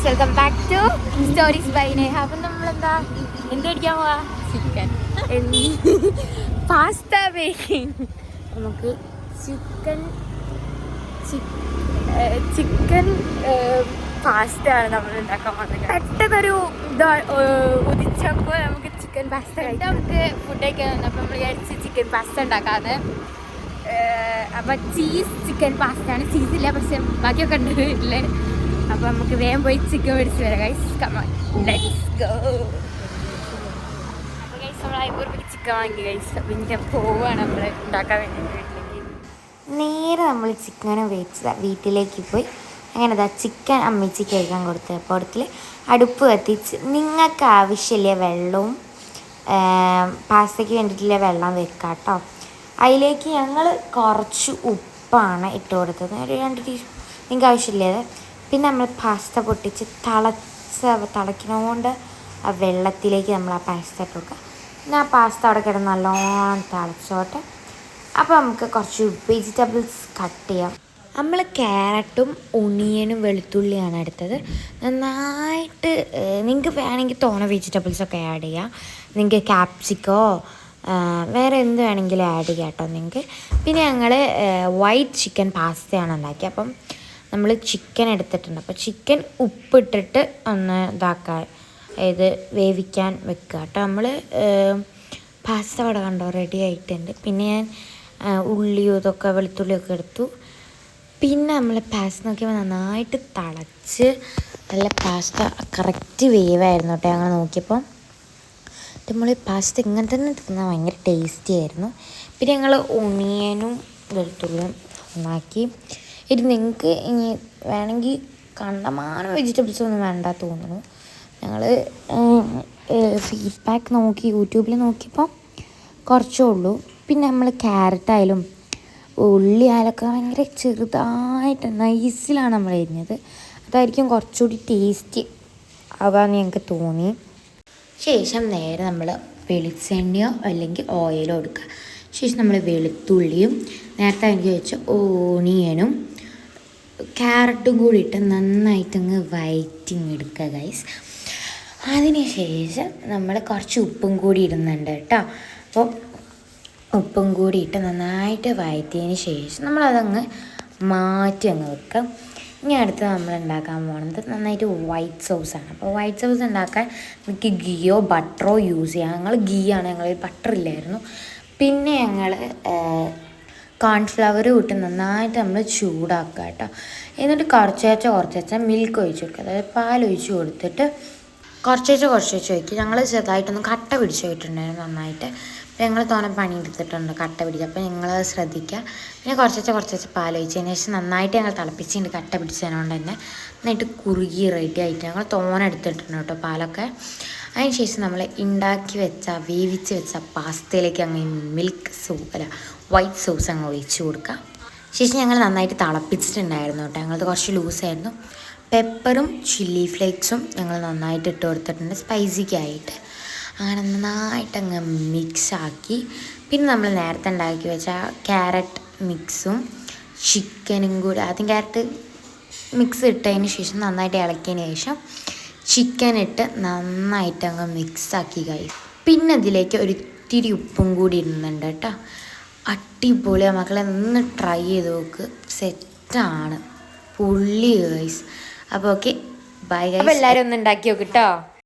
Guys, welcome back to stories by Neha. അപ്പം നമ്മളെന്താ എന്ത് മേടിക്കാൻ പോവാ? Chicken pasta baking. നമുക്ക് ചിക്കൻ പാസ്തയാണ് നമ്മൾ ഉണ്ടാക്കാൻ പോകുന്നത്. പെട്ടെന്നൊരു ഉദിച്ചപ്പോൾ നമുക്ക് ചിക്കൻ പാസ്ത കഴിക്കാം. നമുക്ക് ഫുഡ് കഴിക്കാൻ വന്നപ്പോൾ നമ്മൾ വിചാരിച്ച് ചിക്കൻ പാസ്ത ഉണ്ടാക്കാതെ. അപ്പം ചിക്കൻ പാസ്തയാണ്. ചീസില്ല, പക്ഷെ ബാക്കിയൊക്കെ ഉണ്ട് വീട്ടിൽ. അപ്പം നമുക്ക് വേഗം പോയി ചിക്കൻ മേടിച്ച് വരാം guys. Come on, let's go. അപ്പോൾ ഗൈസ്, നമ്മൾ 50 രൂപയ്ക്ക് ചിക്കൻ വാങ്ങി ഗൈസ്. അപ്പം ഇങ്ങനെ പോവുകയാണ് നമ്മൾ ഉണ്ടാക്കാൻ വേണ്ടിയിട്ട് വീട്ടിലേക്ക്. നേരെ നമ്മൾ ചിക്കൻ വീട്ടിലേക്ക് പോയി. അങ്ങനെ ചിക്കൻ അമ്മച്ചിക്ക് കഴിക്കാൻ കൊടുത്ത് അപ്പോഴത്തിൽ അടുപ്പ് കത്തിച്ച് നിങ്ങൾക്ക് ആവശ്യമില്ല വെള്ളവും പാസ്തയ്ക്ക് വേണ്ടിയിട്ടുള്ള വെള്ളം വെക്കാം കേട്ടോ. അതിലേക്ക് ഞങ്ങൾ കുറച്ച് ഉപ്പാണ് ഇട്ട് കൊടുത്തത്, ഒരു 2 ടീസ്പൂൺ, നിങ്ങൾക്ക് ആവശ്യമില്ലത്. പിന്നെ നമ്മൾ പാസ്ത പൊട്ടിച്ച് തിളയ്ക്കണോണ്ട് ആ വെള്ളത്തിലേക്ക് നമ്മൾ ആ പാസ്ത ഇട്ട് കൊടുക്കുക. പിന്നെ ആ പാസ്ത അവിടെ കിടന്ന് നല്ലോണം തിളച്ചോട്ടെ. അപ്പോൾ നമുക്ക് കുറച്ച് വെജിറ്റബിൾസ് കട്ട് ചെയ്യാം. നമ്മൾ ക്യാരറ്റും ഒണിയനും വെളുത്തുള്ളിയാണ് എടുത്തത്. നന്നായിട്ട് നിങ്ങൾക്ക് വേണമെങ്കിൽ തോന വെജിറ്റബിൾസൊക്കെ ആഡ് ചെയ്യാം. നിങ്ങൾക്ക് ക്യാപ്സിക്കോ വേറെ എന്ത് വേണമെങ്കിലും ആഡ് ചെയ്യാം കേട്ടോ നിങ്ങൾക്ക്. പിന്നെ ഞങ്ങൾ വൈറ്റ് ചിക്കൻ പാസ്തയാണ് ഉണ്ടാക്കിയത്. അപ്പം നമ്മൾ ചിക്കൻ എടുത്തിട്ടുണ്ട്. അപ്പോൾ ചിക്കൻ ഉപ്പിട്ടിട്ട് ഒന്ന് ഇതാക്കാൻ, അതായത് വേവിക്കാൻ വെക്കുക കേട്ടോ. നമ്മൾ പാസ്ത അവിടെ കണ്ടോ റെഡി ആയിട്ടുണ്ട്. പിന്നെ ഞാൻ ഉള്ളിയും ഇതൊക്കെ വെളുത്തുള്ളിയൊക്കെ എടുത്തു. പിന്നെ നമ്മൾ പാസ്ത നോക്കിയപ്പോൾ നന്നായിട്ട് തിളച്ച് നല്ല പാസ്ത കറക്റ്റ് വേവായിരുന്നു കേട്ടോ. ഞങ്ങൾ നോക്കിയപ്പോൾ നമ്മൾ പാസ്ത ഇങ്ങനെ തന്നെ തിന്നാൽ ഭയങ്കര ടേസ്റ്റി ആയിരുന്നു. പിന്നെ ഞങ്ങൾ ഒണിയനും വെളുത്തുള്ളിയും ഉണ്ടാക്കി. ഇത് നിങ്ങൾക്ക് ഇനി വേണമെങ്കിൽ കണ്ടമാനം വെജിറ്റബിൾസ് ഒന്നും വേണ്ട തോന്നുന്നു. ഞങ്ങൾ ഫീഡ്ബാക്ക് നോക്കി യൂട്യൂബിൽ നോക്കിയപ്പോൾ കുറച്ചേ ഉള്ളൂ. പിന്നെ നമ്മൾ ക്യാരറ്റായാലും ഉള്ളി ആയാലൊക്കെ ഭയങ്കര ചെറുതായിട്ട് നൈസിലാണ് നമ്മൾ അരിഞ്ഞത്. അതായിരിക്കും കുറച്ചുകൂടി ടേസ്റ്റ് ആവാമെന്ന് ഞങ്ങൾക്ക് തോന്നി. ശേഷം നേരെ നമ്മൾ വെളിച്ചെണ്ണയോ അല്ലെങ്കിൽ ഓയിലോ എടുക്കുക. ശേഷം നമ്മൾ വെളുത്തുള്ളിയും നേരത്തെ എനിക്ക് വെച്ച ഓണിയനും ക്യാരറ്റും കൂടി ഇട്ട് നന്നായിട്ടങ്ങ് വഴറ്റിങ് എടുക്കുക ഗൈസ്. അതിന് ശേഷം നമ്മൾ കുറച്ച് ഉപ്പും കൂടി ഇടുന്നുണ്ട് കേട്ടോ. അപ്പോൾ ഉപ്പും കൂടി ഇട്ട് നന്നായിട്ട് വഴറ്റിയതിന് ശേഷം നമ്മളതങ്ങ് മാറ്റി അങ്ങ് വെക്കാം. ഇനി അടുത്ത് നമ്മൾ ഉണ്ടാക്കാൻ പോകുന്നത് നന്നായിട്ട് വൈറ്റ് സോസാണ്. അപ്പോൾ വൈറ്റ് സോസ് ഉണ്ടാക്കാൻ നമുക്ക് ഗീയോ ബട്ടറോ യൂസ് ചെയ്യാം. ഞങ്ങൾ ഗീ ആണ്, ഞങ്ങൾ ബട്ടർ ഇല്ലായിരുന്നു. പിന്നെ ഞങ്ങൾ കോൺഫ്ലവർ ഇട്ട് നന്നായിട്ട് നമ്മൾ ചൂടാക്കുക കേട്ടോ. എന്നിട്ട് കുറച്ചേച്ച മിൽക്ക് ഒഴിച്ച് വെക്കുക, അതായത് പാലൊഴിച്ച് കൊടുത്തിട്ട് കുറച്ചേച്ച് ഒഴിക്കുക. ഞങ്ങൾ ചെറുതായിട്ടൊന്ന് കട്ട പിടിച്ച് പോയിട്ടുണ്ടായിരുന്നു നന്നായിട്ട്. അപ്പോൾ ഞങ്ങൾ തോനെ പണി എടുത്തിട്ടുണ്ട് കട്ട പിടിക്കുക. അപ്പോൾ ഞങ്ങൾ ശ്രദ്ധിക്കുക. പിന്നെ കുറച്ചേച്ച് പാലൊഴിച്ചതിന് ശേഷം നന്നായിട്ട് ഞങ്ങൾ തിളപ്പിച്ചിട്ടുണ്ട് കട്ട പിടിച്ചതിനോണ്ട് തന്നെ. നന്നായിട്ട് കുറുകി റെഡി ആയിട്ട് ഞങ്ങൾ തോനെ എടുത്തിട്ടുണ്ട് കേട്ടോ പാലൊക്കെ. അതിന് ശേഷം നമ്മൾ വേവിച്ച് വെച്ച പാസ്തയിലേക്ക് അങ്ങ് വൈറ്റ് സോസ് അങ്ങ് ഒഴിച്ച് കൊടുക്കുക. ശേഷം ഞങ്ങൾ നന്നായിട്ട് തിളപ്പിച്ചിട്ടുണ്ടായിരുന്നു കേട്ടോ. ഞങ്ങളത് കുറച്ച് ലൂസായിരുന്നു. പെപ്പറും ചില്ലി ഫ്ലേക്സും ഞങ്ങൾ നന്നായിട്ട് ഇട്ട് കൊടുത്തിട്ടുണ്ട് സ്പൈസിക്കായിട്ട്. അങ്ങനെ നന്നായിട്ടങ്ങ് മിക്സാക്കി പിന്നെ നമ്മൾ നേരത്തെ ഉണ്ടാക്കി വെച്ച ക്യാരറ്റ് മിക്സും ചിക്കനും കൂടി, ആദ്യം ക്യാരറ്റ് മിക്സ് ഇട്ടതിന് ശേഷം നന്നായിട്ട് ഇളക്കിയതിന് ശേഷം ചിക്കൻ ഇട്ട് നന്നായിട്ടങ്ങ് മിക്സാക്കി കഴിയും. പിന്നെ അതിലേക്ക് ഒരു ഇത്തിരി ഉപ്പും കൂടി ഇടുന്നുണ്ട് കേട്ടോ. അടിപൊളിയാണ് മക്കളെ, ഒന്ന് ട്രൈ ചെയ്ത് നോക്ക്, സെറ്റാണ്, പൊള്ളി ഗൈസ്. അപ്പോൾ ഓക്കെ, ബൈ ഗൈസ്. അപ്പോൾ എല്ലാവരും ഒന്ന് ഉണ്ടാക്കി നോക്ക് കേട്ടോ.